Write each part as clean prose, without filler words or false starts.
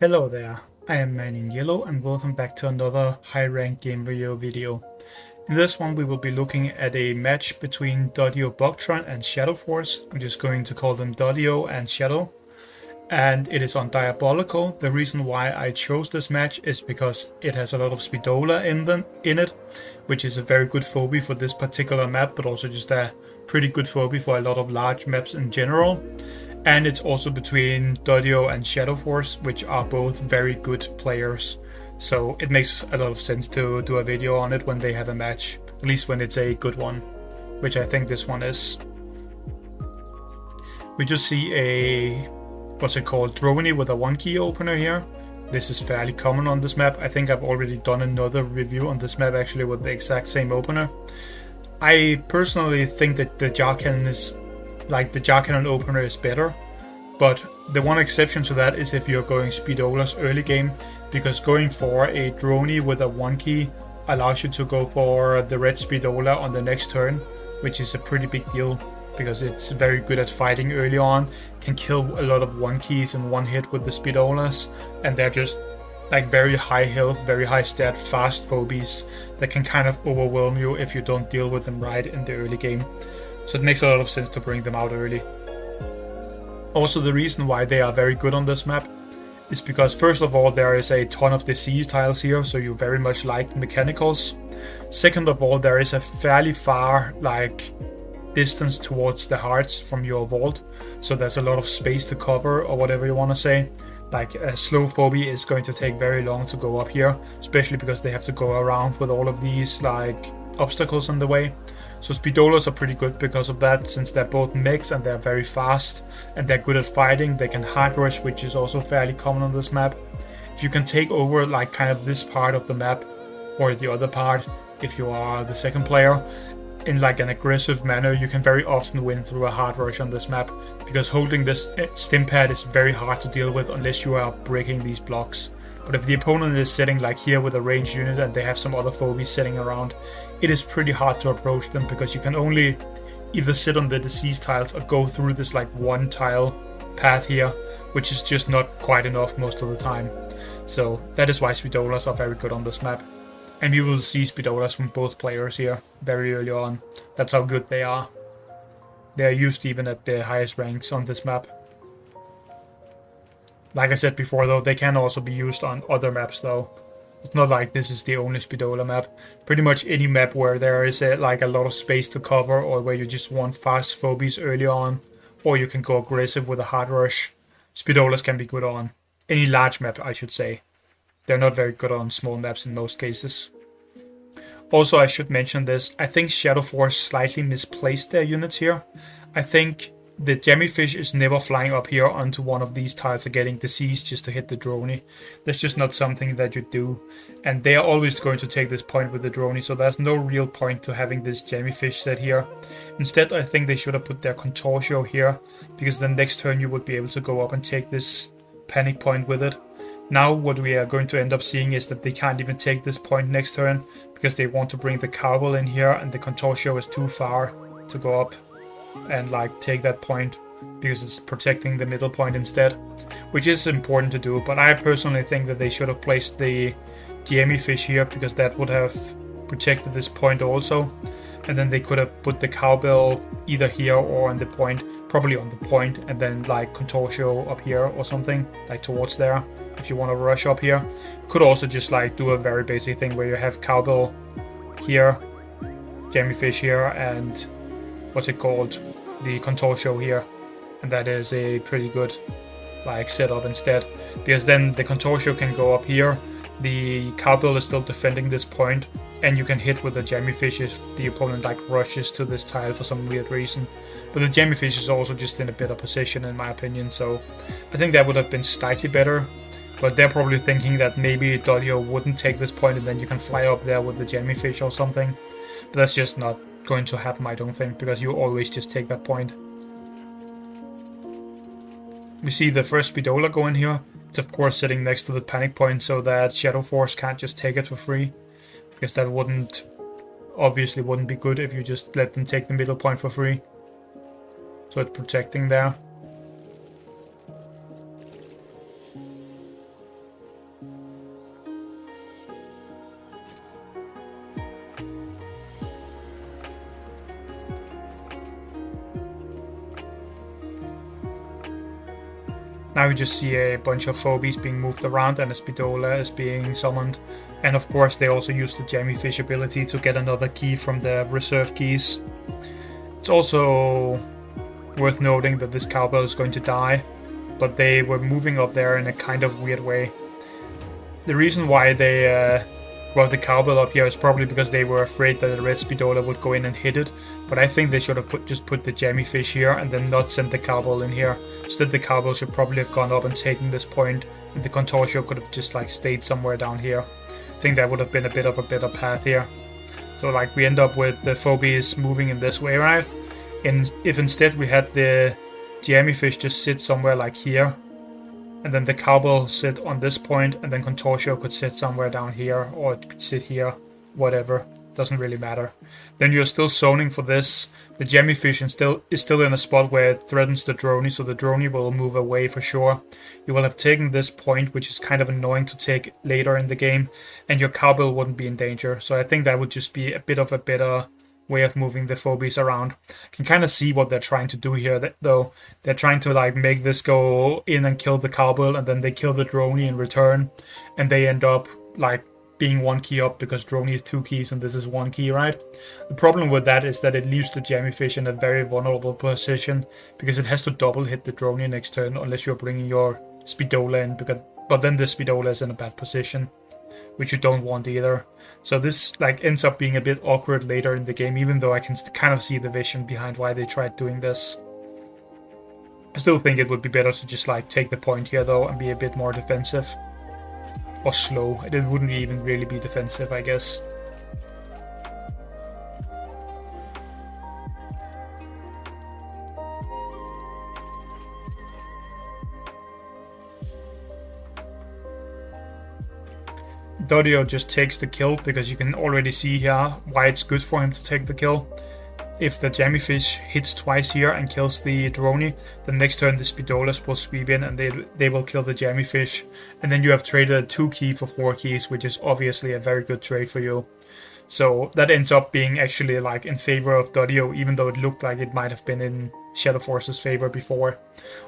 Hello there, I am Man in Yellow and welcome back to another high rank game review video. In this one we will be looking at a match between dudiobugtron and Shadowforce. I'm just going to call them Dudio and Shadow. And it is on Diabolical. The reason why I chose this match is because it has a lot of Speedola in it, which is a very good phobie for this particular map, but also just a pretty good phobie for a lot of large maps in general. And it's also between Dudio and Shadowforce, which are both very good players. So it makes a lot of sense to do a video on it when they have a match, at least when it's a good one, which I think this one is. We just see a, what's it called, droney with a 1-key opener here. This is fairly common on this map. I think I've already done another review on this map actually with the exact same opener. I personally think that the jar cannon is, like, the jar cannon opener is better, but the one exception to that is if you're going Speedolas early game, because going for a droney with a 1-key allows you to go for the red Speedola on the next turn, which is a pretty big deal because it's very good at fighting early on, can kill a lot of 1-keys in one hit with the Speedolas, and they're just like very high health, very high stat, fast phobies that can kind of overwhelm you if you don't deal with them right in the early game. So it makes a lot of sense to bring them out early. Also, the reason why they are very good on this map is because, first of all, there is a ton of disease tiles here, so you very much like mechanicals. Second of all, there is a fairly far distance towards the hearts from your vault, so there's a lot of space to cover, or whatever you want to say. Like, a slow phobie is going to take very long to go up here, especially because they have to go around with all of these obstacles in the way. So Speedolas are pretty good because of that, since they're both mechs and they're very fast and they're good at fighting. They can hard rush, which is also fairly common on this map. If you can take over kind of this part of the map, or the other part if you are the second player, in an aggressive manner, you can very often win through a hard rush on this map, because holding this stim pad is very hard to deal with unless you are breaking these blocks. But if the opponent is sitting here with a ranged unit and they have some other phobies sitting around, it is pretty hard to approach them, because you can only either sit on the disease tiles or go through this one tile path here, which is just not quite enough most of the time. So that is why Speedolas are very good on this map. And we will see Speedolas from both players here very early on. That's how good they are. They are used even at the highest ranks on this map. Like I said before though, they can also be used on other maps though. It's not like this is the only Speedola map. Pretty much any map where there is a lot of space to cover, or where you just want fast phobies early on, or you can go aggressive with a hard rush, Speedolas can be good on. Any large map, I should say. They're not very good on small maps in most cases. Also, I should mention this, I think Shadowforce slightly misplaced their units here. I think the jellyfish is never flying up here onto one of these tiles or getting diseased just to hit the droney. That's just not something that you do. And they are always going to take this point with the droney, so there's no real point to having this jellyfish set here. Instead, I think they should have put their contortio here, because then next turn you would be able to go up and take this panic point with it. Now what we are going to end up seeing is that they can't even take this point next turn, because they want to bring the cowbell in here, and the contortio is too far to go up and take that point, because it's protecting the middle point instead, which is important to do. But I personally think that they should have placed the fish here, because that would have protected this point also, and then they could have put the cowbell either here or on the point, probably on the point, and then contortio up here or something towards there. If you want to rush up here, could also just do a very basic thing where you have cowbell here, fish here, and what's it called, the contortio here, and that is a pretty good setup instead, because then the contortio can go up here, the cowbell is still defending this point, and you can hit with the jellyfish if the opponent rushes to this tile for some weird reason. But the jellyfish is also just in a better position in my opinion, so I think that would have been slightly better. But they're probably thinking that maybe Dudio wouldn't take this point and then you can fly up there with the jellyfish or something. But that's just not going to happen, I don't think, because you always just take that point. We see the first Speedola go in here. It's of course sitting next to the panic point so that Shadowforce can't just take it for free, because that obviously wouldn't be good if you just let them take the middle point for free. So it's protecting there. Now we just see a bunch of phobies being moved around and a Spidola is being summoned. And of course they also use the Jellyfish ability to get another key from the reserve keys. It's also worth noting that this cowbell is going to die, but they were moving up there in a kind of weird way. The reason why they brought the cowbell up here is probably because they were afraid that the red Spidola would go in and hit it, but I think they should have just put the Jellyfish here and then not sent the cowbell in here. Instead the cowbell should probably have gone up and taken this point, and the Contortio could have just like stayed somewhere down here. I think that would have been a bit of a better path here. So like we end up with the phobies moving in this way, right? And if instead we had the Jellyfish just sit somewhere like here, and then the cowbell sit on this point, and then Contortio could sit somewhere down here, or it could sit here, whatever, doesn't really matter. Then you're still zoning for this. The Jellyfish is still in a spot where it threatens the Droney, so the Droney will move away for sure. You will have taken this point, which is kind of annoying to take later in the game, and your cowbell wouldn't be in danger. So I think that would just be a bit of a better way of moving the phobies around. I can kind of see what they're trying to do here, though. They're trying to like make this go in and kill the cowbell, and then they kill the Droney in return, and they end up like being one key up because Droney is 2 keys and this is 1 key, right? The problem with that is that it leaves the Jellyfish in a very vulnerable position because it has to double hit the Droney next turn unless you're bringing your Spidola in, but then the Spidola is in a bad position, which you don't want either. So this like ends up being a bit awkward later in the game, even though I can kind of see the vision behind why they tried doing this. I still think it would be better to just like take the point here though and be a bit more defensive. Or slow. It wouldn't even really be defensive, I guess. Dudio just takes the kill because you can already see here why it's good for him to take the kill. If the Jellyfish hits twice here and kills the Droney, the next turn the Spidolas will sweep in and they will kill the Jellyfish. And then you have traded a 2 key for 4 keys, which is obviously a very good trade for you. So that ends up being actually like in favor of Dudio, even though it looked like it might have been in Shadowforce's favor before.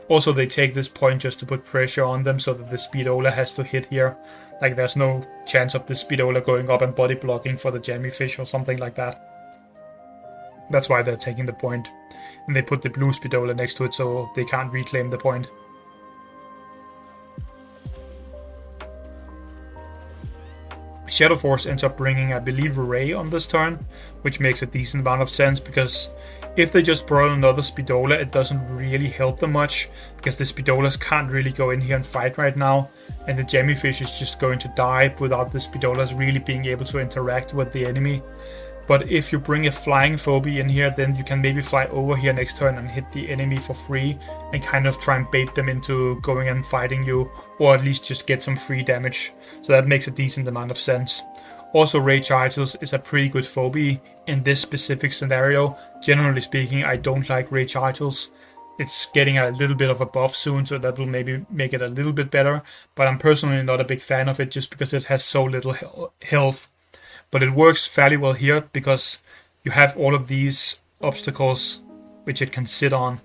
Also, they take this point just to put pressure on them so that the Spidola has to hit here. Like there's no chance of the Spidola going up and body blocking for the Jellyfish or something like that. That's why they're taking the point. And they put the blue Spidola next to it so they can't reclaim the point. Shadowforce ends up bringing, I believe, Ray on this turn, which makes a decent amount of sense because if they just brought another Spidola, it doesn't really help them much because the Spidolas can't really go in here and fight right now, and the Jellyfish is just going to die without the Spidolas really being able to interact with the enemy. But if you bring a flying phobia in here, then you can maybe fly over here next turn and hit the enemy for free and kind of try and bait them into going and fighting you, or at least just get some free damage. So that makes a decent amount of sense. Also, Rage Artils is a pretty good phobia in this specific scenario. Generally speaking, I don't like Rage Artils. It's getting a little bit of a buff soon, so that will maybe make it a little bit better. But I'm personally not a big fan of it just because it has so little health. But it works fairly well here because you have all of these obstacles which it can sit on.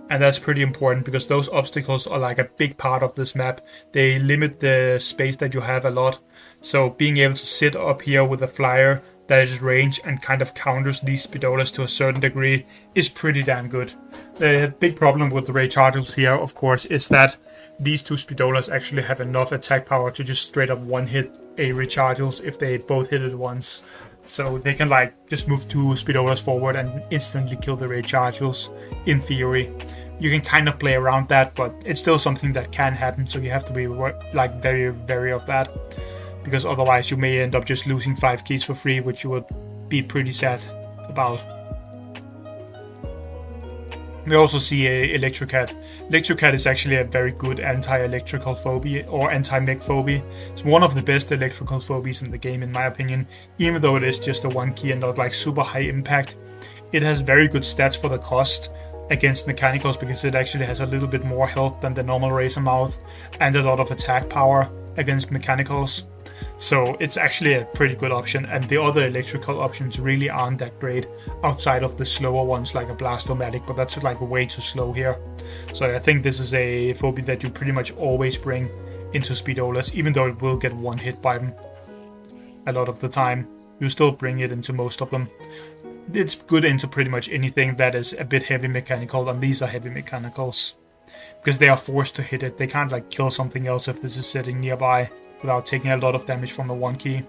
And that's pretty important because those obstacles are like a big part of this map. They limit the space that you have a lot. So being able to sit up here with a flyer that is range and kind of counters these Spidolas to a certain degree is pretty damn good. The big problem with the Rage Artils here, of course, is that these 2 Spidolas actually have enough attack power to just straight up one-hit a Rage Artils if they both hit it once. So they can like just move 2 Spidolas forward and instantly kill the Rage Artils, in theory. You can kind of play around that, but it's still something that can happen, so you have to be like very wary of that. Because otherwise you may end up just losing 5 keys for free, which you would be pretty sad about. We also see a Electrocat. Electrocat is actually a very good anti-electrical phobia or anti-mech phobia. It's one of the best electrical phobias in the game in my opinion, even though it is just a 1 key and not like super high impact. It has very good stats for the cost against mechanicals because it actually has a little bit more health than the normal Razor Mouth and a lot of attack power against mechanicals. So it's actually a pretty good option, and the other electrical options really aren't that great outside of the slower ones like a Blastomatic, but that's like way too slow here. So I think this is a phobia that you pretty much always bring into Speedolas, even though it will get one hit by them a lot of the time. You still bring it into most of them. It's good into pretty much anything that is a bit heavy mechanical, and these are heavy mechanicals. Because they are forced to hit it. They can't like kill something else if this is sitting nearby without taking a lot of damage from the one key.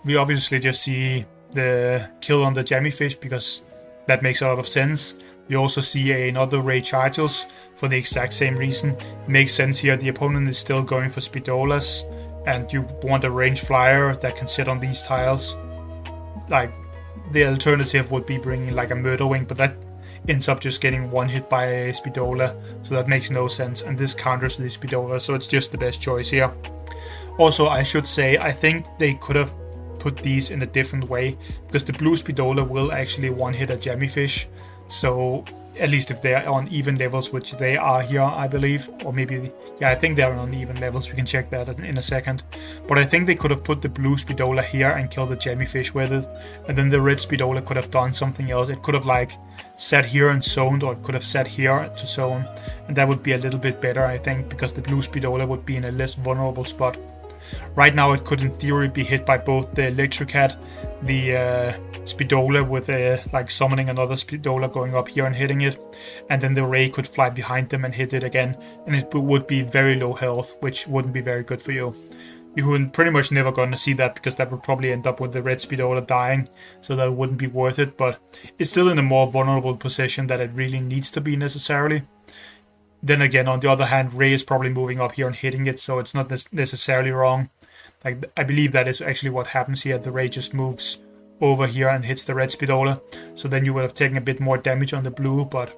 We obviously just see the kill on the Jellyfish because that makes a lot of sense. We also see another Ray Chargers for the exact same reason. It makes sense here. The opponent is still going for Speedolas, and you want a range flyer that can sit on these tiles. Like, the alternative would be bringing like a Murder Wing, but that ends up just getting one hit by a Speedola, so that makes no sense, and this counters the Speedola, so it's just the best choice here. Also, I should say, I think they could have put these in a different way, because the blue Speedola will actually one hit a Jellyfish, so at least if they're on even levels, which they are here, I believe, or maybe, yeah, I think they're on even levels, we can check that in a second. But I think they could have put the blue Speedola here and killed the Jellyfish with it, and then the red Speedola could have done something else. It could have like sat here and zoned, or it could have sat here to zone, and that would be a little bit better, I think, because the blue Speedola would be in a less vulnerable spot. Right now it could in theory be hit by both the Electrocat, the Speedola with like summoning another Speedola going up here and hitting it, and then the Ray could fly behind them and hit it again, and it would be very low health, which wouldn't be very good for you. You would pretty much never gonna see that, because that would probably end up with the red Speedola dying, so that wouldn't be worth it, but it's still in a more vulnerable position that it really needs to be necessarily. Then again, on the other hand, Ray is probably moving up here and hitting it, so it's not necessarily wrong. Like, I believe that is actually what happens here. The Ray just moves over here and hits the red Speedola, so then you would have taken a bit more damage on the blue, but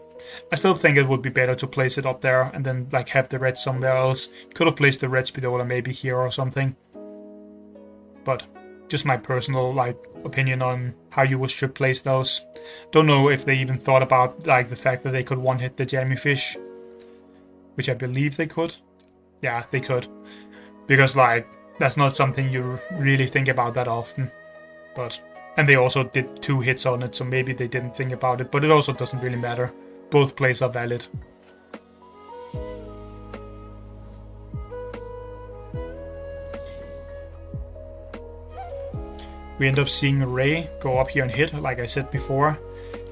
I still think it would be better to place it up there and then like have the red somewhere else. Could have placed the red Speedola maybe here or something, but just my personal like opinion on how you should place those. Don't know if they even thought about like the fact that they could one hit the Jellyfish, which I believe they could. Yeah, they could, because like that's not something you really think about that often. But and they also did 2 hits on it, so maybe they didn't think about it, but it also doesn't really matter. Both plays are valid. We end up seeing Ray go up here and hit, like I said before,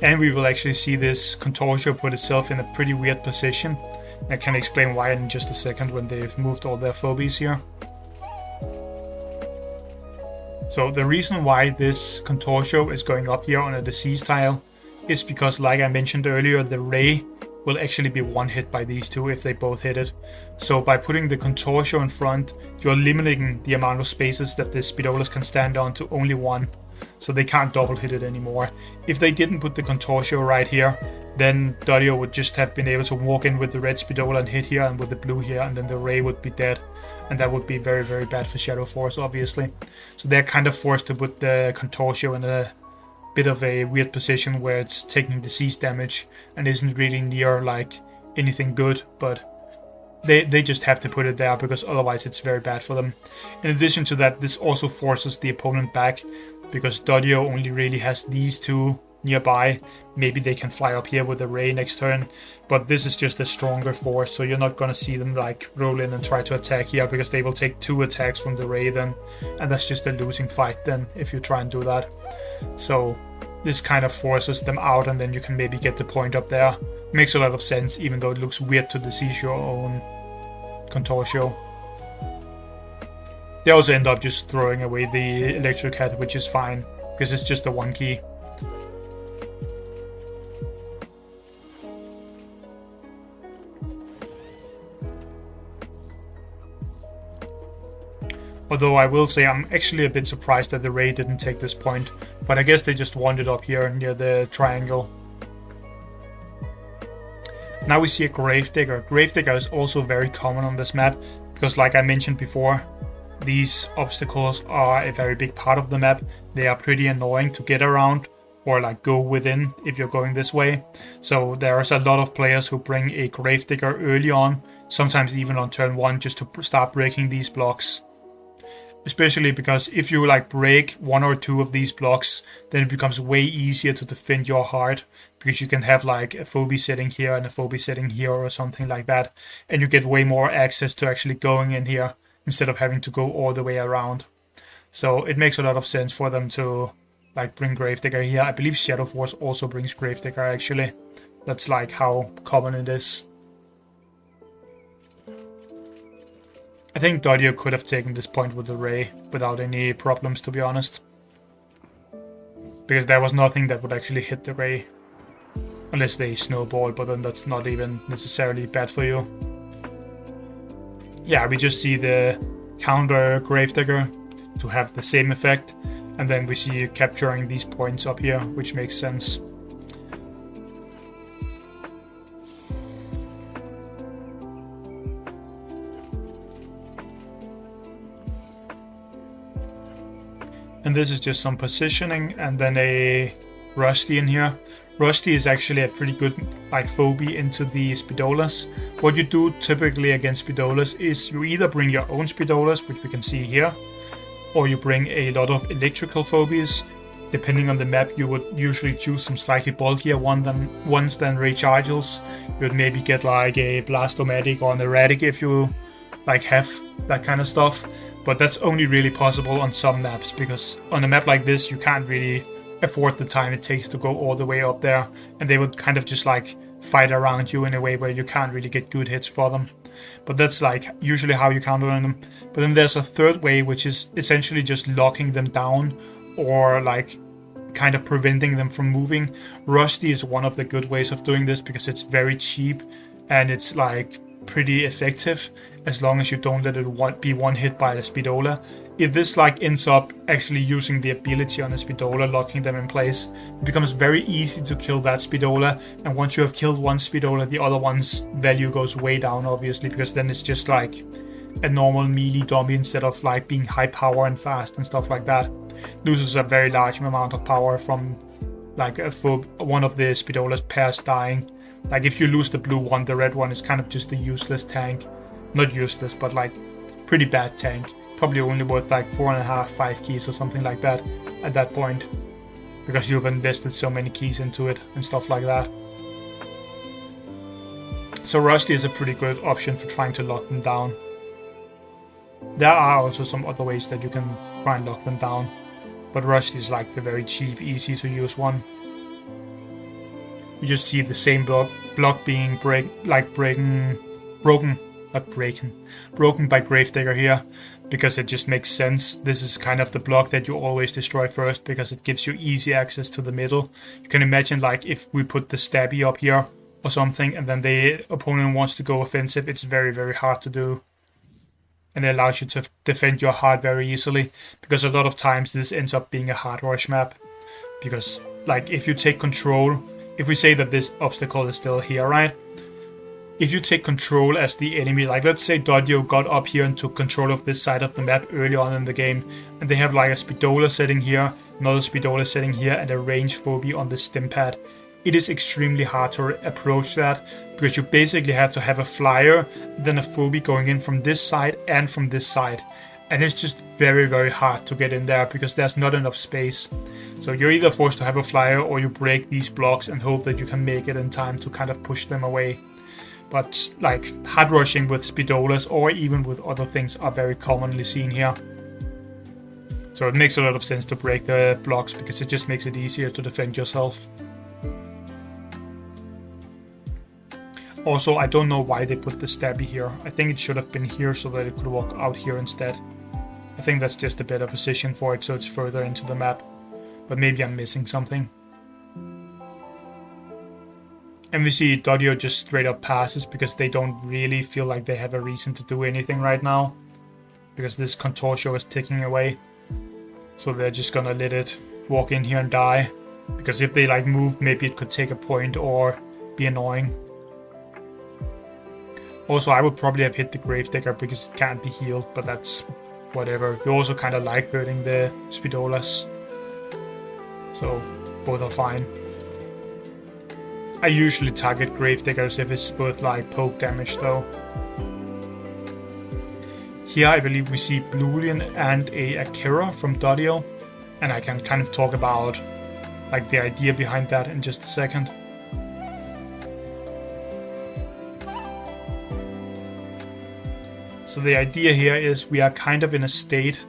and we will actually see this Contortio put itself in a pretty weird position. I can explain why in just a second when they've moved all their phobies here. So the reason why this Contortio is going up here on a disease tile is because, like I mentioned earlier, the Ray will actually be one hit by these two if they both hit it. So by putting the Contortio in front, you're limiting the amount of spaces that the Speedolas can stand on to only one, so they can't double hit it anymore. If they didn't put the Contortio right here, then Dudio would just have been able to walk in with the red Speedola and hit here and with the blue here, and then the Ray would be dead. And that would be very, very bad for Shadowforce, obviously. So they're kind of forced to put the Contortio in a bit of a weird position where it's taking disease damage and isn't really near like anything good, but they just have to put it there because otherwise it's very bad for them. In addition to that, this also forces the opponent back because Dudio only really has these two nearby. Maybe they can fly up here with the Ray next turn, but this is just a stronger force, so you're not gonna see them like roll in and try to attack here because they will take 2 attacks from the Ray then, and that's just a losing fight then if you try and do that. So this kind of forces them out, and then you can maybe get the point up there. Makes a lot of sense, even though it looks weird to disease your own Contortio. They also end up just throwing away the Electrocat, which is fine because it's just a 1 key. Although I will say I'm actually a bit surprised that the Ray didn't take this point, but I guess they just wanted up here near the triangle. Now we see a Gravedigger. Gravedigger is also very common on this map, because like I mentioned before, these obstacles are a very big part of the map. They are pretty annoying to get around, or like go within if you're going this way. So there's a lot of players who bring a Gravedigger early on sometimes even on turn 1, just to start breaking these blocks. Especially because if you like break 1 or 2 of these blocks, then it becomes way easier to defend your heart, because you can have like a phobie sitting here and a phobie sitting here or something like that, and you get way more access to actually going in here instead of having to go all the way around. So it makes a lot of sense for them to like bring Gravedigger here. I believe Shadowforce also brings Gravedigger actually. That's like how common it is. I think Dudio could have taken this point with the Ray without any problems, to be honest. Because there was nothing that would actually hit the Ray. Unless they snowball, but then that's not even necessarily bad for you. Yeah, we just see the counter Gravedigger to have the same effect. And then we see you capturing these points up here, which makes sense. And this is just some positioning, and then a Rusty in here. Rusty is actually a pretty good like phobie into the Spidolas. What you do typically against Spidolas is you either bring your own Spidolas, which we can see here, or you bring a lot of electrical phobies. Depending on the map, you would usually choose some slightly bulkier ones than Ray Chargels. You would maybe get like a Blastomatic or an Erratic if you like have that kind of stuff. But that's only really possible on some maps, because on a map like this, you can't really afford the time it takes to go all the way up there, and they would kind of just like fight around you in a way where you can't really get good hits for them. But that's like usually how you counter on them. But then there's a third way, which is essentially just locking them down or like kind of preventing them from moving. Rusty is one of the good ways of doing this because it's very cheap and it's like pretty effective as long as you don't let it be one hit by the Spidola. If this like ends up actually using the ability on the Spidola, locking them in place, it becomes very easy to kill that Spidola, and once you have killed one Spidola, the other one's value goes way down, obviously, because then it's just like a normal melee dummy instead of like being high power and fast and stuff like that. Loses a very large amount of power from like one of the Spidola's pairs dying. Like if you lose the blue one, the red one is kind of just a useless tank. Not useless, but like pretty bad tank. Probably only worth like 4.5, 5 keys or something like that at that point. Because you've invested so many keys into it and stuff like that. So Rusty is a pretty good option for trying to lock them down. There are also some other ways that you can try and lock them down. But Rusty is like the very cheap, easy to use one. You just see the same block being broken by Gravedigger here, because it just makes sense. This is kind of the block that you always destroy first, because it gives you easy access to the middle. You can imagine like if we put the stabby up here or something, and then the opponent wants to go offensive, it's very, very hard to do. And it allows you to defend your heart very easily, because a lot of times this ends up being a hard rush map. Because like if you take control, if we say that this obstacle is still here, right? If you take control as the enemy, like let's say Dudio got up here and took control of this side of the map early on in the game, and they have like a Spidola sitting here, another Spidola sitting here, and a range phobie on the stim pad. It is extremely hard to approach that, because you basically have to have a flyer, then a phobie going in from this side and from this side. And it's just very, very hard to get in there because there's not enough space. So you're either forced to have a flyer or you break these blocks and hope that you can make it in time to kind of push them away. But like hard rushing with Spidolas or even with other things are very commonly seen here. So it makes a lot of sense to break the blocks because it just makes it easier to defend yourself. Also, I don't know why they put the stabby here. I think it should have been here so that it could walk out here instead. I think that's just a better position for it, so it's further into the map. But maybe I'm missing something. And we see Dudio just straight up passes because they don't really feel like they have a reason to do anything right now. Because this Contortio is ticking away. So they're just gonna let it walk in here and die. Because if they like moved, maybe it could take a point or be annoying. Also, I would probably have hit the Gravedigger because it can't be healed, but that's whatever. You also kind of like hurting the Spidolas. So, both are fine. I usually target Gravediggers if it's both like poke damage though. Here I believe we see Bluelian and a Akira from Dudio, and I can kind of talk about like the idea behind that in just a second. So the idea here is we are kind of in a state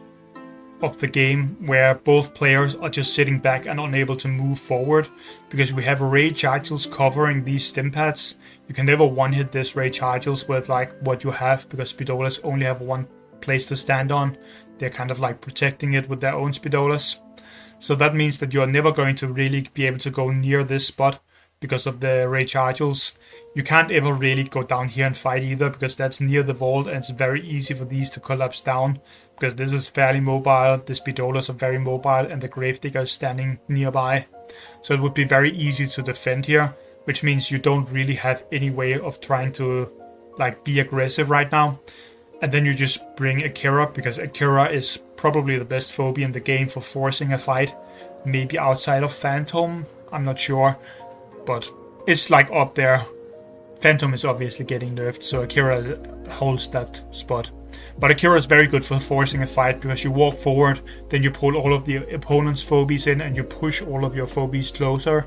of the game where both players are just sitting back and unable to move forward because we have Rage Argils covering these stim pads. You can never one-hit this Rage Argils with like what you have because Spidolas only have one place to stand on. They're kind of like protecting it with their own Spidolas. So that means that you're never going to really be able to go near this spot because of the Rage Argils. You can't ever really go down here and fight either because that's near the vault and it's very easy for these to collapse down because this is fairly mobile, the Spidolas are very mobile and the Gravedigger is standing nearby. So it would be very easy to defend here, which means you don't really have any way of trying to like be aggressive right now. And then you just bring Akira because Akira is probably the best phobia in the game for forcing a fight. Maybe outside of Phantom, I'm not sure, but it's like up there. Phantom is obviously getting nerfed, so Akira holds that spot. But Akira is very good for forcing a fight because you walk forward, then you pull all of the opponent's phobies in and you push all of your phobies closer.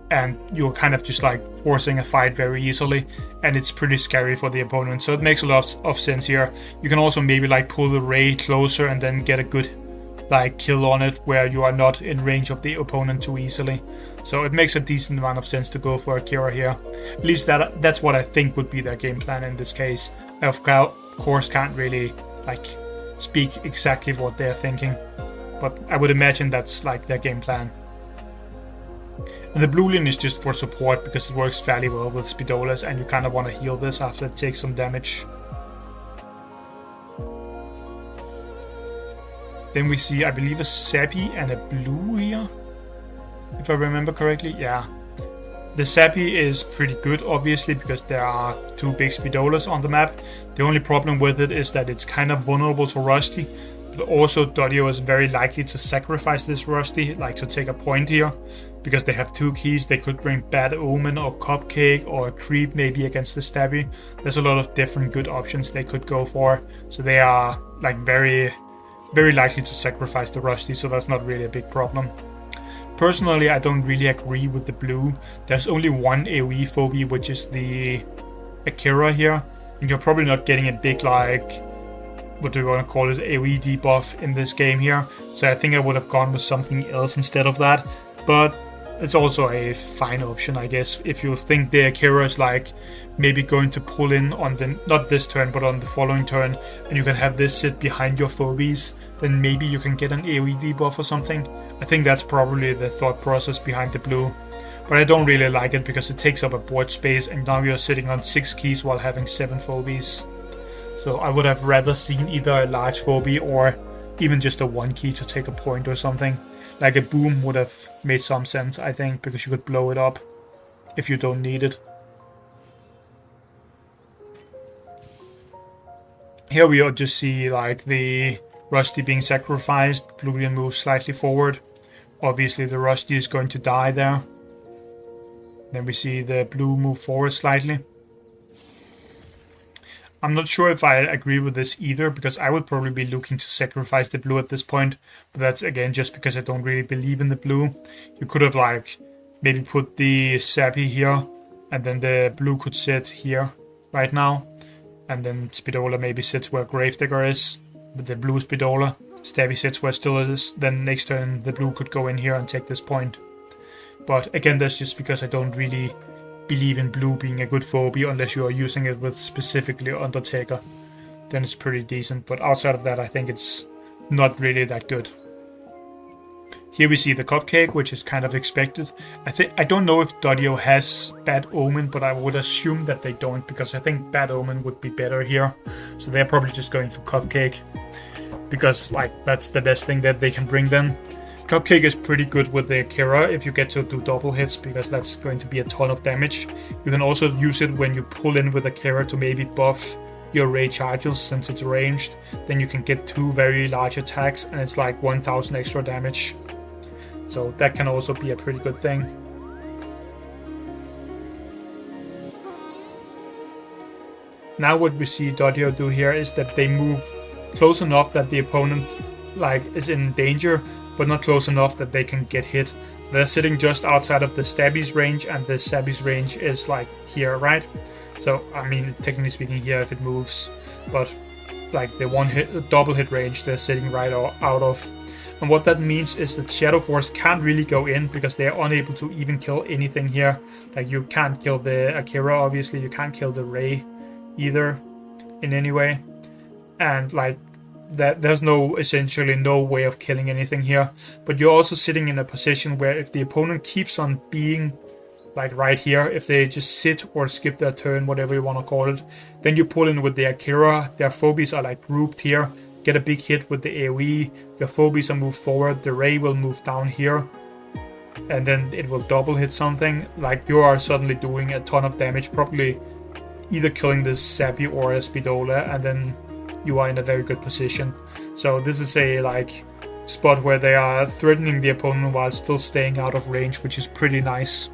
And you're kind of just like forcing a fight very easily, and it's pretty scary for the opponent. So it makes a lot of sense here. You can also maybe like pull the Ray closer and then get a good like kill on it where you are not in range of the opponent too easily. So it makes a decent amount of sense to go for Akira here. At least that's what I think would be their game plan in this case. I of course can't really like speak exactly what they're thinking, but I would imagine that's like their game plan. And the Bluelian is just for support because it works fairly well with Spidolas and you kind of want to heal this after it takes some damage. Then we see, I believe, a Sappy and a Blue here, if I remember correctly. Yeah. The Sappy is pretty good, obviously, because there are two big Spidolas on the map. The only problem with it is that it's kind of vulnerable to Rusty, but also Dudio is very likely to sacrifice this Rusty, like to take a point here, because they have two keys. They could bring Bad Omen or Cupcake or a Creep maybe against the Stabby. There's a lot of different good options they could go for, so they are like very likely to sacrifice the Rusty, so that's not really a big problem. Personally, I don't really agree with the blue. There's only one AoE phobia, which is the Akira here, and you're probably not getting a big, like, what do you want to call it, AoE debuff in this game here, so I think I would have gone with something else instead of that, but it's also a fine option, I guess, if you think the Akira is like maybe going to pull in on the, not this turn, but on the following turn, and you can have this sit behind your phobies, then maybe you can get an AoE debuff or something. I think that's probably the thought process behind the blue. But I don't really like it because it takes up a board space and now you're sitting on 6 keys while having 7 phobies. So I would have rather seen either a large phobia or even just a 1 key to take a point or something. Like a boom would have made some sense, I think, because you could blow it up if you don't need it. Here we just see like the Rusty being sacrificed. Bluelian moves slightly forward. Obviously the Rusty is going to die there. Then we see the blue move forward slightly. I'm not sure if I agree with this either, because I would probably be looking to sacrifice the blue at this point. But that's again just because I don't really believe in the blue. You could have like maybe put the Sappy here, and then the blue could sit here right now. And then Spidola maybe sits where Gravedigger is, with the blue Spidola. Stabby sits where still is, then next turn the blue could go in here and take this point. But again, that's just because I don't really believe in blue being a good phobia unless you are using it with specifically Undertaker. Then it's pretty decent, but outside of that I think it's not really that good. Here we see the Cupcake, which is kind of expected. I don't know if Dudio has Bad Omen, but I would assume that they don't, because I think Bad Omen would be better here. So they're probably just going for Cupcake, because like that's the best thing that they can bring them. Cupcake is pretty good with the Akira if you get to do double hits, because that's going to be a ton of damage. You can also use it when you pull in with Akira to maybe buff your Rage Argils since it's ranged. Then you can get 2 very large attacks and it's like 1000 extra damage. So that can also be a pretty good thing. Now what we see Dodio do here is that they move close enough that the opponent like is in danger, but not close enough that they can get hit. So they're sitting just outside of the stabby's range, and the stabby's range is like here, right? So I mean, technically speaking, here if it moves, but like the double hit range, they're sitting right out of. And what that means is that Shadowforce can't really go in because they are unable to even kill anything here. Like you can't kill the Akira, obviously, you can't kill the Ray either in any way. And like that, there's essentially no way of killing anything here. But you're also sitting in a position where if the opponent keeps on being like right here, if they just sit or skip their turn, whatever you want to call it, then you pull in with the Akira. Their phobies are like grouped here, get a big hit with the AoE, your phobies are moved forward, the Ray will move down here, and then it will double hit something. Like you are suddenly doing a ton of damage, probably either killing the Sappy or a Spidola, and then you are in a very good position. So this is a like spot where they are threatening the opponent while still staying out of range, which is pretty nice.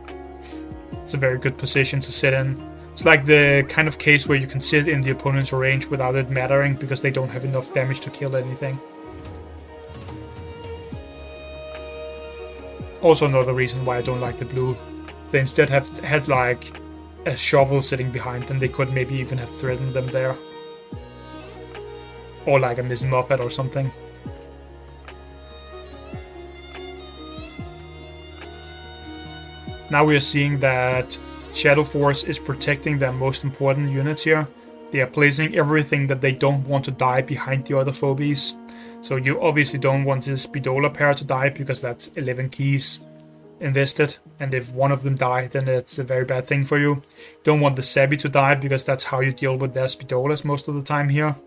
It's a very good position to sit in. It's like the kind of case where you can sit in the opponent's range without it mattering because they don't have enough damage to kill anything. Also another reason why I don't like the blue. They instead had like a shovel sitting behind them. They could maybe even have threatened them there. Or like a missing Muppet or something. Now we are seeing that Shadowforce is protecting their most important units here. They are placing everything that they don't want to die behind the other phobies. So you obviously don't want this Spidola pair to die because that's 11 keys invested. And if one of them die, then it's a very bad thing for you. You don't want the Sabi to die because that's how you deal with their Spidolas most of the time here.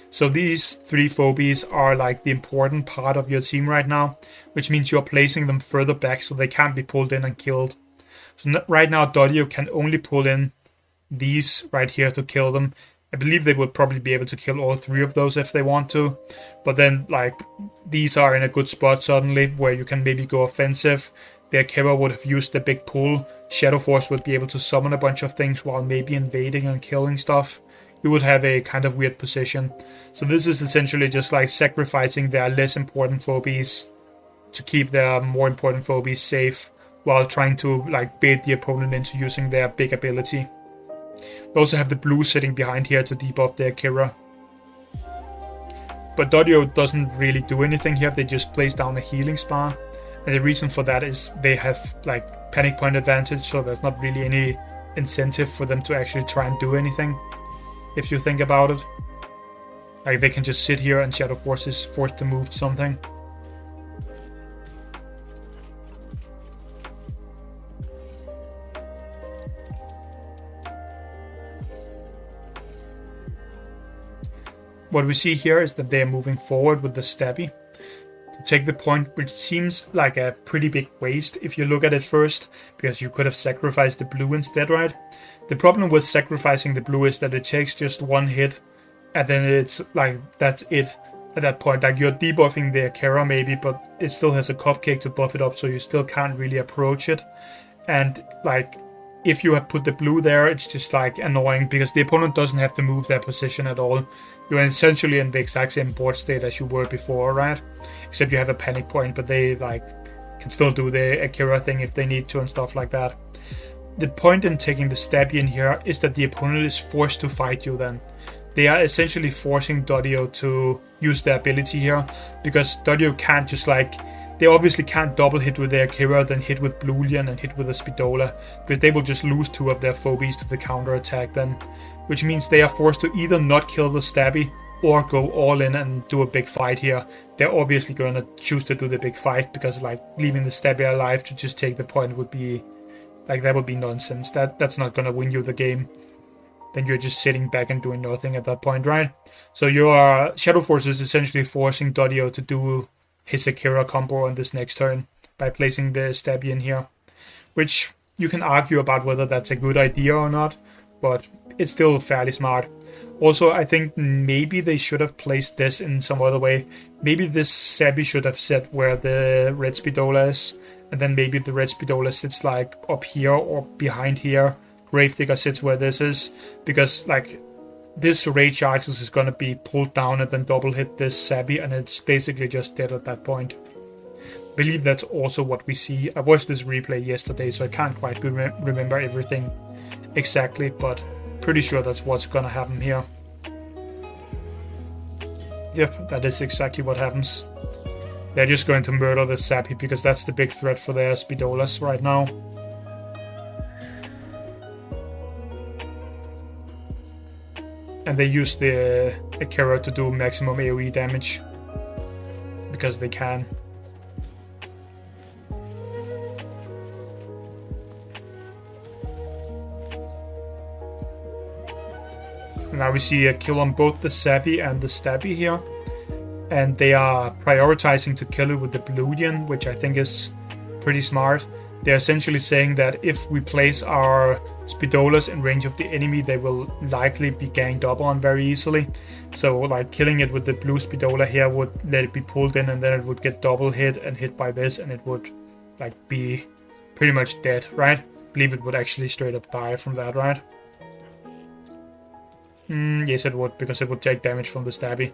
So these three phobies are like the important part of your team right now, which means you're placing them further back so they can't be pulled in and killed. So right now Dodio can only pull in these right here to kill them. I believe they would probably be able to kill all three of those if they want to. But then like these are in a good spot suddenly where you can maybe go offensive. The Akira would have used the big pull. Shadowforce would be able to summon a bunch of things while maybe invading and killing stuff. You would have a kind of weird position. So this is essentially just like sacrificing their less important phobies to keep their more important phobies safe while trying to like bait the opponent into using their big ability. We also have the blue sitting behind here to debuff the Akira. But Dodio doesn't really do anything here, they just place down a healing spa. And the reason for that is they have like panic point advantage, so there's not really any incentive for them to actually try and do anything, if you think about it. Like they can just sit here and Shadowforce is forced to move something. What we see here is that they are moving forward with the Stabby to take the point, which seems like a pretty big waste if you look at it first, because you could have sacrificed the blue instead, right? The problem with sacrificing the blue is that it takes just one hit, and then it's like, that's it at that point. Like you're debuffing the Akira maybe, but it still has a cupcake to buff it up, so you still can't really approach it. And like, if you have put the blue there, it's just like annoying because the opponent doesn't have to move their position at all. You're essentially in the exact same board state as you were before, right? Except you have a panic point, but they like can still do the Akira thing if they need to and stuff like that. The point in taking the Stabby in here is that the opponent is forced to fight you then. They are essentially forcing Dodio to use their ability here, because Dodio can't just like, they obviously can't double hit with their Akira, then hit with Blulian and hit with a Spidola, because they will just lose two of their phobies to the counter attack then. Which means they are forced to either not kill the Stabby or go all in and do a big fight here. They're obviously going to choose to do the big fight, because like leaving the Stabby alive to just take the point would be like, that would be nonsense. That's not going to win you the game. Then you're just sitting back and doing nothing at that point, right? So your Shadowforce is essentially forcing Dodio to do his Akira combo on this next turn by placing the Stabby in here, which you can argue about whether that's a good idea or not, but it's still fairly smart. Also, I think maybe they should have placed this in some other way. Maybe this Stabby should have set where the red Spidola is, and then maybe the red Spidola sits like up here or behind here. Gravedigger sits where this is, because like this Rage Charges is going to be pulled down and then double hit this Sappy, and it's basically just dead at that point. I believe that's also what we see. I watched this replay yesterday, so I can't quite remember everything exactly, but pretty sure that's what's going to happen here. Yep, that is exactly what happens. They're just going to murder the Sappy because that's the big threat for their Spidolas right now. And they use the Akira to do maximum AoE damage because they can. Now we see a kill on both the Sappy and the Stabby here. And they are prioritizing to kill it with the Bludian, which I think is pretty smart. They're essentially saying that if we place our Spidolas in range of the enemy, they will likely be ganged up on very easily. So like killing it with the blue Spidola here would let it be pulled in, and then it would get double hit and hit by this, and it would like be pretty much dead, right? I believe it would actually straight up die from that, right? Yes, it would, because it would take damage from the Stabby.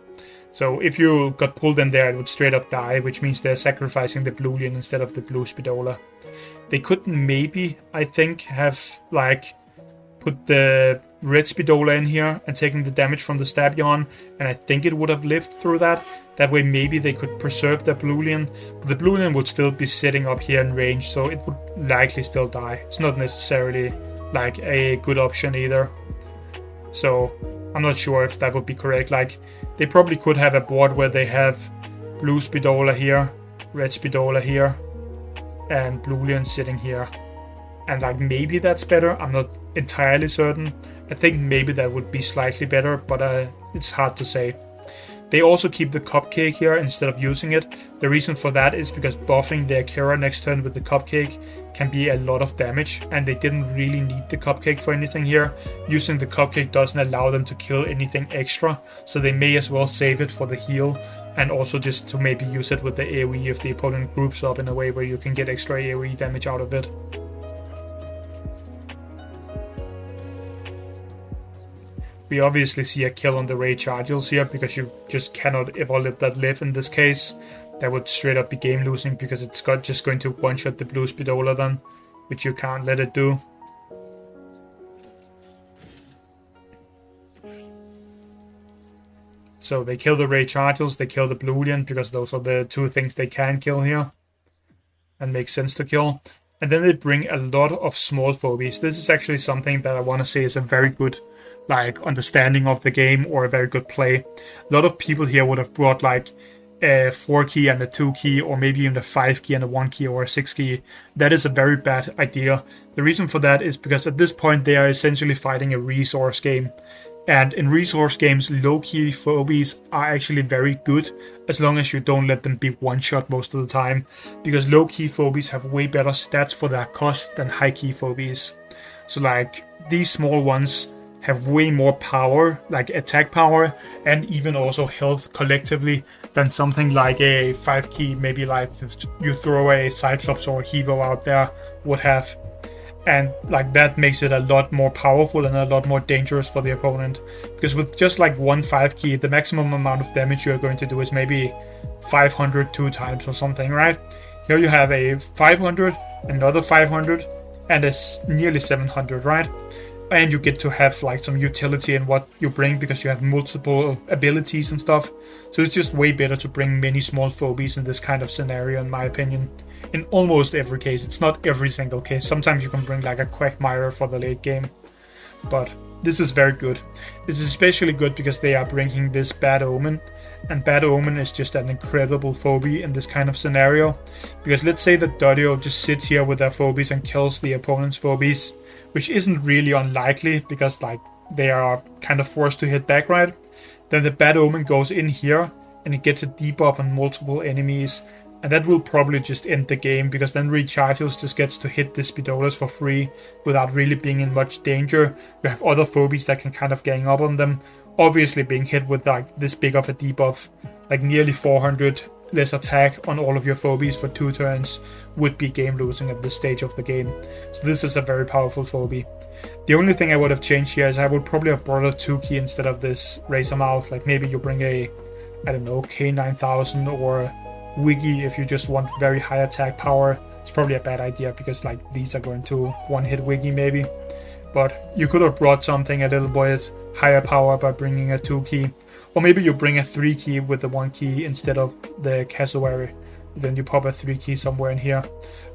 So if you got pulled in there, it would straight up die, which means they're sacrificing the Bludian instead of the blue Spidola. They could maybe, I think, have like put the red Spidola in here and taking the damage from the Stabby on, and I think it would have lived through that. That way maybe they could preserve the Bludian, but the Bludian would still be sitting up here in range, so it would likely still die. It's not necessarily like a good option either. So I'm not sure if that would be correct. Like, they probably could have a board where they have blue Spidola here, red Spidola here, and Bludian sitting here. And like maybe that's better. I'm not entirely certain. I think maybe that would be slightly better, but it's hard to say. They also keep the Cupcake here instead of using it. The reason for that is because buffing the Akira next turn with the Cupcake can be a lot of damage, and they didn't really need the Cupcake for anything here. Using the Cupcake doesn't allow them to kill anything extra, so they may as well save it for the heal, and also just to maybe use it with the AoE if the opponent groups up in a way where you can get extra AoE damage out of it. We obviously see a kill on the Rage Arduels here, because you just cannot ever let that live in this case. That would straight up be game losing, because it's just going to one-shot the blue Spidola then, which you can't let it do. So they kill the Rage Arduels, they kill the Bludian, because those are the two things they can kill here and make sense to kill. And then they bring a lot of small phobies. This is actually something that I want to say is a very good understanding of the game, or a very good play. A lot of people here would have brought like a 4 key and a 2 key, or maybe even a 5 key and a 1 key, or a 6 key. That is a very bad idea. The reason for that is because at this point they are essentially fighting a resource game. And in resource games, low-key phobies are actually very good, as long as you don't let them be one-shot most of the time, because low-key phobies have way better stats for their cost than high-key phobies. So like, these small ones have way more power, like attack power, and even also health collectively, than something like a 5 key, maybe like you throw a Cyclops or a Hevo out there would have. And like that makes it a lot more powerful and a lot more dangerous for the opponent. Because with just like one 5 key, the maximum amount of damage you're going to do is maybe 500 2 times or something, right? Here you have a 500, another 500, and it's nearly 700, right? And you get to have like some utility in what you bring, because you have multiple abilities and stuff. So it's just way better to bring many small phobies in this kind of scenario, in my opinion. In almost every case. It's not every single case. Sometimes you can bring like a Quagmire for the late game. But this is very good. This is especially good because they are bringing this Bad Omen. And Bad Omen is just an incredible phobie in this kind of scenario. Because let's say that Dudio just sits here with their phobies and kills the opponent's phobies, which isn't really unlikely, because like they are kind of forced to hit back, right? Then the Bad Omen goes in here and it gets a debuff on multiple enemies, and that will probably just end the game, because then Rechargeos just gets to hit the Spidolas for free without really being in much danger. You have other phobies that can kind of gang up on them. Obviously being hit with like this big of a debuff, like nearly 400 less attack on all of your phobies for 2 turns, would be game losing at this stage of the game. So this is a very powerful phobie. The only thing I would have changed here is I would probably have brought a 2-key instead of this Razor Mouth. Like maybe you bring a, I don't know, K9000 or Wiggy if you just want very high attack power. It's probably a bad idea because like these are going to one-hit Wiggy maybe. But you could have brought something a little bit higher power by bringing a 2-key. Or maybe you bring a 3-key with the 1-key instead of the Cassowary. Then you pop a 3-key somewhere in here.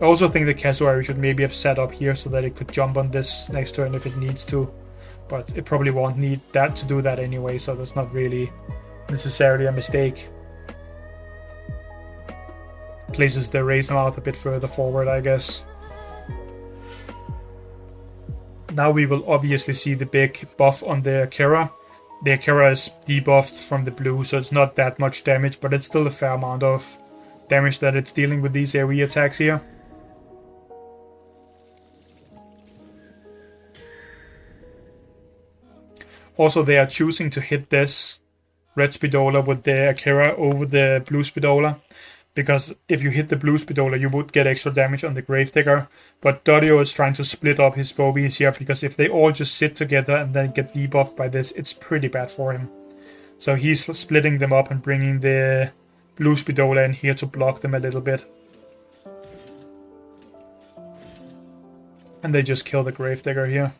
I also think the Cassowary should maybe have set up here so that it could jump on this next turn if it needs to. But it probably won't need that to do that anyway, so that's not really necessarily a mistake. Places the Razor Mouth a bit further forward, I guess. Now we will obviously see the big buff on the Akira. The Akira is debuffed from the blue, so it's not that much damage, but it's still a fair amount of damage that it's dealing with these AoE attacks here. Also, they are choosing to hit this red Spidola with the Akira over the blue Spidola, because if you hit the blue Spidola, you would get extra damage on the Gravedigger. But Dudio is trying to split up his phobies here, because if they all just sit together and then get debuffed by this, it's pretty bad for him. So he's splitting them up and bringing the blue Spidola in here to block them a little bit. And they just kill the Gravedigger here.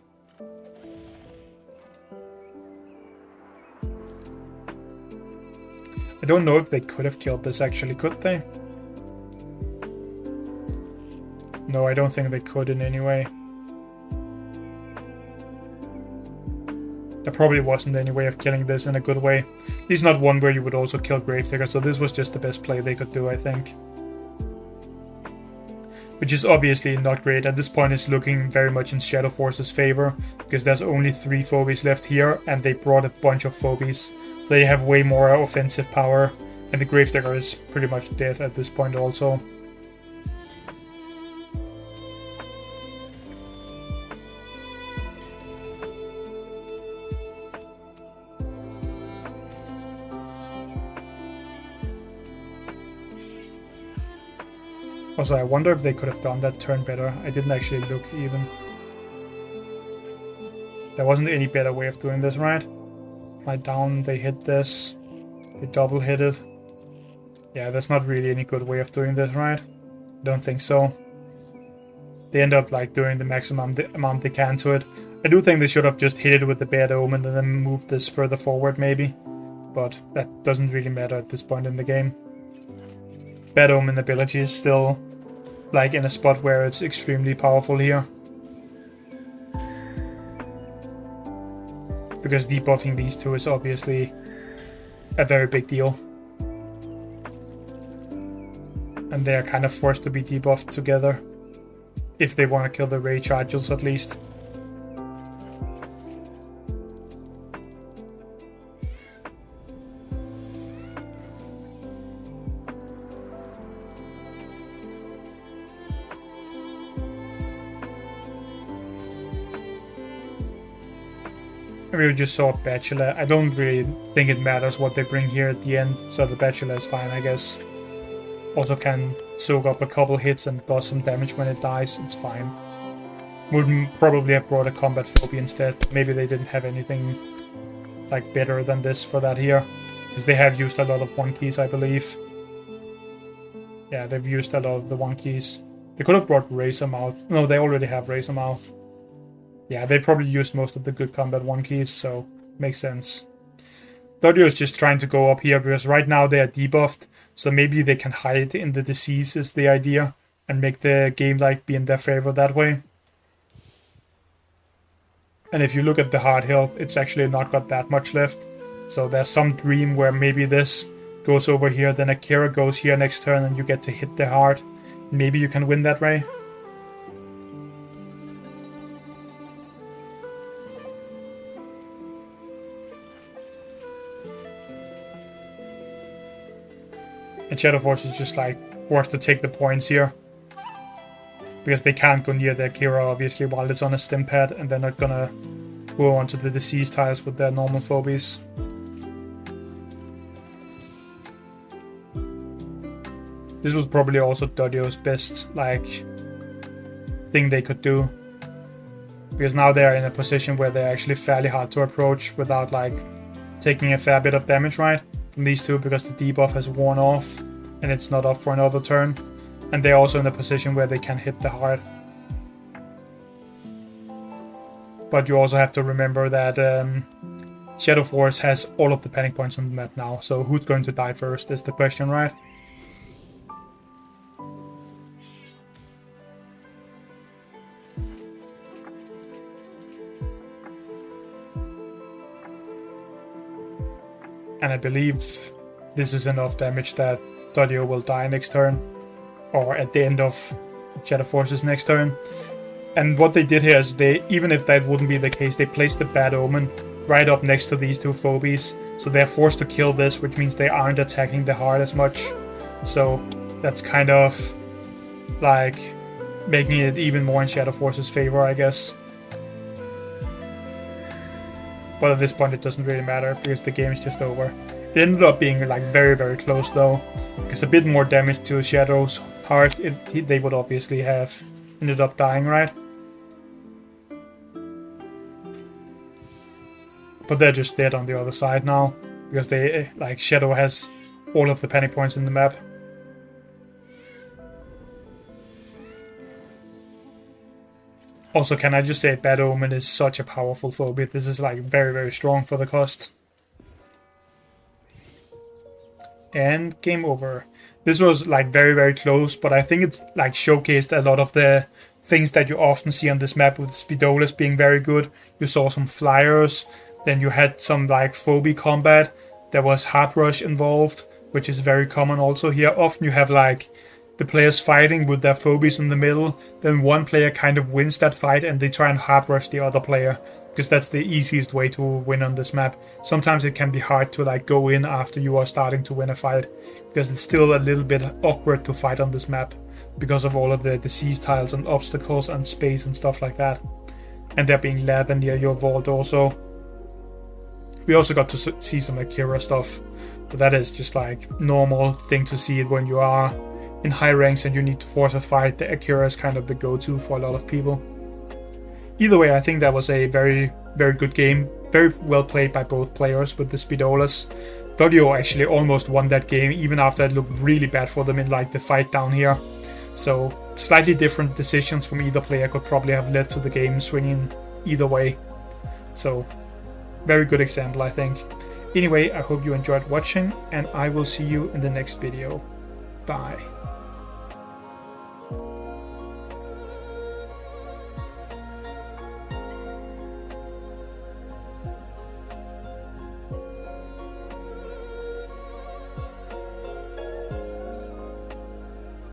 I don't know if they could have killed this actually, could they? No, I don't think they could in any way. There probably wasn't any way of killing this in a good way. At least not one where you would also kill Gravedigger, so this was just the best play they could do, I think. Which is obviously not great. At this point it's looking very much in Shadowforce's favor, because there's only 3 phobies left here, and they brought a bunch of phobies. So they have way more offensive power, and the Gravedigger is pretty much dead at this point also. Also, I wonder if they could have done that turn better. I didn't actually look even. There wasn't any better way of doing this, right? Fly down, they hit this. They double hit it. Yeah, there's not really any good way of doing this, right? Don't think so. They end up like doing the maximum amount they can to it. I do think they should have just hit it with the Bad Omen and then moved this further forward maybe. But that doesn't really matter at this point in the game. Bad Omen ability is still like in a spot where it's extremely powerful here. Because debuffing these two is obviously a very big deal. And they are kind of forced to be debuffed together. If they want to kill the Ray Chargers at least. We just saw Bachelor. I don't really think it matters what they bring here at the end, so the Bachelor is fine, I guess. Also can soak up a couple hits and does some damage when it dies, it's fine. Would probably have brought a combat phobia instead. Maybe they didn't have anything like better than this for that here. Because they have used a lot of 1-keys, I believe. Yeah, they've used a lot of the 1-keys. They could have brought Razor Mouth. No, they already have Razor Mouth. Yeah, they probably used most of the good combat 1-keys, so makes sense. Dodio is just trying to go up here because right now they are debuffed, so maybe they can hide in the disease is the idea and make the game like be in their favor that way. And if you look at the hard health, it's actually not got that much left. So there's some dream where maybe this goes over here, then Akira goes here next turn and you get to hit the heart. Maybe you can win that way. And Shadowforce is just like forced to take the points here. Because they can't go near the Akira obviously while it's on a stim pad, and they're not gonna go onto the disease tiles with their normal phobies. This was probably also Dodio's best like thing they could do. because now they're in a position where they're actually fairly hard to approach without like taking a fair bit of damage, right, from these two, because the debuff has worn off and it's not up for another turn. And they're also in a position where they can hit the heart. But you also have to remember that Shadowforce has all of the panic points on the map now, so who's going to die first is the question, right? And I believe this is enough damage that Dudio will die next turn, or at the end of Shadowforce's next turn. And what they did here is they, even if that wouldn't be the case, they placed the Bad Omen right up next to these two phobies. So they're forced to kill this, which means they aren't attacking the heart as much. So that's kind of like making it even more in Shadowforce's favor, I guess. But at this point it doesn't really matter because the game is just over. It ended up being like very, very close though, because a bit more damage to Shadow's heart, they would obviously have ended up dying, right? But they're just dead on the other side now, because they, like, Shadow has all of the panic points in the map. Also, can I just say Bad Omen is such a powerful phobia. This is like very, very strong for the cost. And game over. This was like very, very close, but I think it's like showcased a lot of the things that you often see on this map, with Speedolas being very good. You saw some flyers, then you had some like phobie combat. There was Heart Rush involved, which is very common also here. Often you have like the players fighting with their phobies in the middle, then one player kind of wins that fight and they try and Heart Rush the other player, because that's the easiest way to win on this map. Sometimes it can be hard to like go in after you are starting to win a fight, because it's still a little bit awkward to fight on this map because of all of the disease tiles and obstacles and space and stuff like that. And there being lava near your vault also. We also got to see some Akira stuff, but that is just like normal thing to see it when you are in high ranks and you need to force a fight. The Akira is kind of the go-to for a lot of people. Either way, I think that was a very, very good game. Very well played by both players with the Speedolas. Dudio actually almost won that game, even after it looked really bad for them in like the fight down here. So slightly different decisions from either player could probably have led to the game swinging either way. So very good example, I think. Anyway, I hope you enjoyed watching, and I will see you in the next video. Bye.